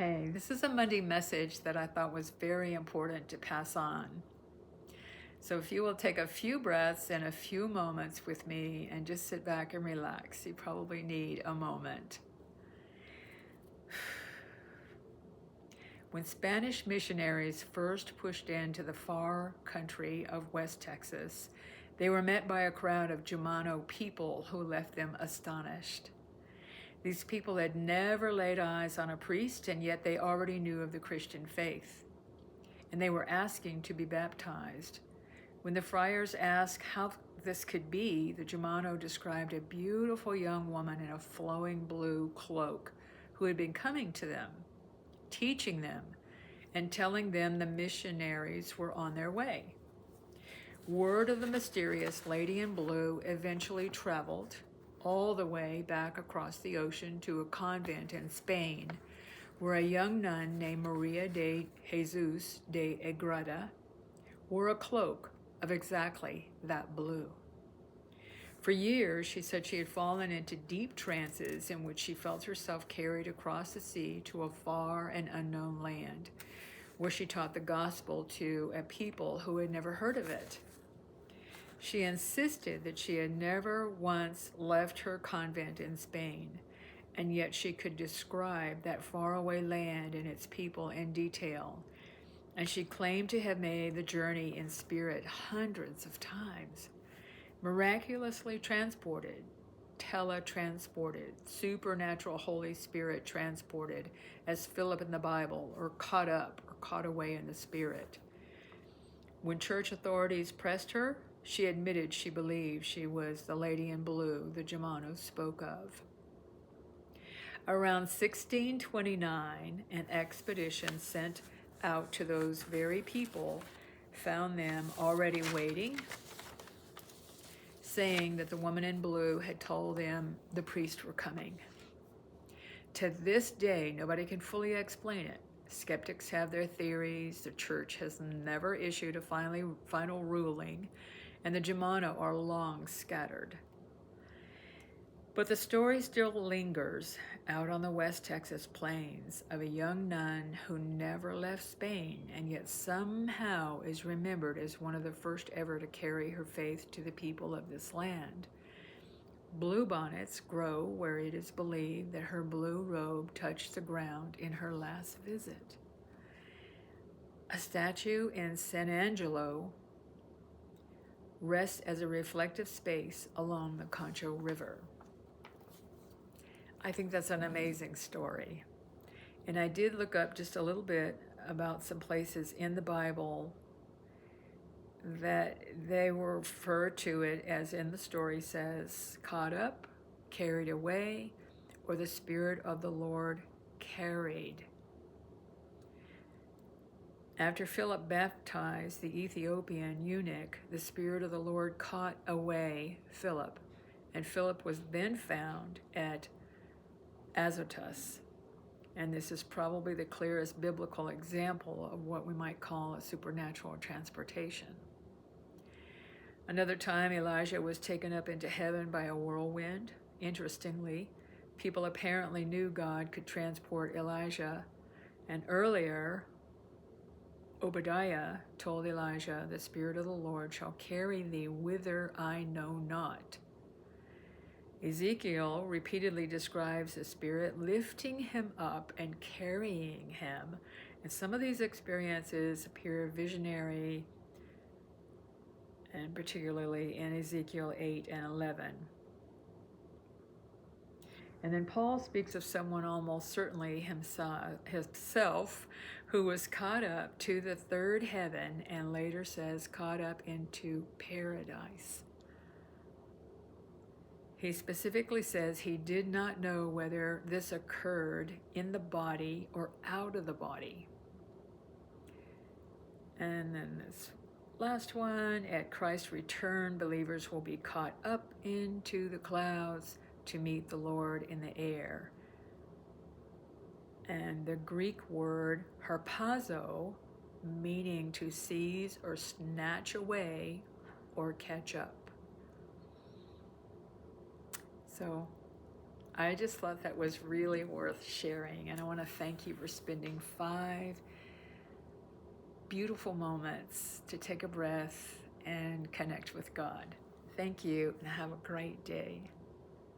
Hey, this is a Monday message that I thought was very important to pass on. So if you will take a few breaths and a few moments with me and just sit back and relax, you probably need a moment. When Spanish missionaries first pushed into the far country of West Texas, they were met by a crowd of Jumano people who left them astonished. These people had never laid eyes on a priest, and yet they already knew of the Christian faith, and they were asking to be baptized. When the friars asked how this could be, the Jumano described a beautiful young woman in a flowing blue cloak who had been coming to them, teaching them, and telling them the missionaries were on their way. Word of the mysterious lady in blue eventually traveled all the way back across the ocean to a convent in Spain, where a young nun named Maria de Jesus de Agreda wore a cloak of exactly that blue. For years, she said she had fallen into deep trances in which she felt herself carried across the sea to a far and unknown land, where she taught the gospel to a people who had never heard of it. She insisted that she had never once left her convent in Spain, and yet she could describe that faraway land and its people in detail, and she claimed to have made the journey in spirit hundreds of times, miraculously transported, tele-transported, supernatural Holy Spirit transported, as Philip in the Bible, or caught up or caught away in the Spirit. When church authorities pressed her, she admitted she believed she was the lady in blue the Jumano spoke of. Around 1629, an expedition sent out to those very people found them already waiting, saying that the woman in blue had told them the priests were coming. To this day, nobody can fully explain it. Skeptics have their theories. The church has never issued a final ruling, and the Jumano are long scattered. But the story still lingers out on the West Texas plains of a young nun who never left Spain and yet somehow is remembered as one of the first ever to carry her faith to the people of this land. Bluebonnets grow where it is believed that her blue robe touched the ground in her last visit. A statue in San Angelo rests as a reflective space along the Concho River. I think that's an amazing story. And I did look up just a little bit about some places in the Bible that they refer to it as, in the story says, caught up, carried away, or the Spirit of the Lord carried. After Philip baptized the Ethiopian eunuch, the Spirit of the Lord caught away Philip, and Philip was then found at Azotus. And this is probably the clearest biblical example of what we might call a supernatural transportation. Another time, Elijah was taken up into heaven by a whirlwind. Interestingly, people apparently knew God could transport Elijah, and earlier, Obadiah told Elijah, "The Spirit of the Lord shall carry thee whither I know not." Ezekiel repeatedly describes the Spirit lifting him up and carrying him. And some of these experiences appear visionary, and particularly in Ezekiel 8 and 11. And then Paul speaks of someone almost certainly himself who was caught up to the third heaven, and later says caught up into paradise. He specifically says he did not know whether this occurred in the body or out of the body. And then this last one, at Christ's return, believers will be caught up into the clouds to meet the Lord in the air. And the Greek word harpazo, meaning to seize or snatch away or catch up. So I just thought that was really worth sharing, and I want to thank you for spending 5 beautiful moments to take a breath and connect with God. Thank you, and have a great day.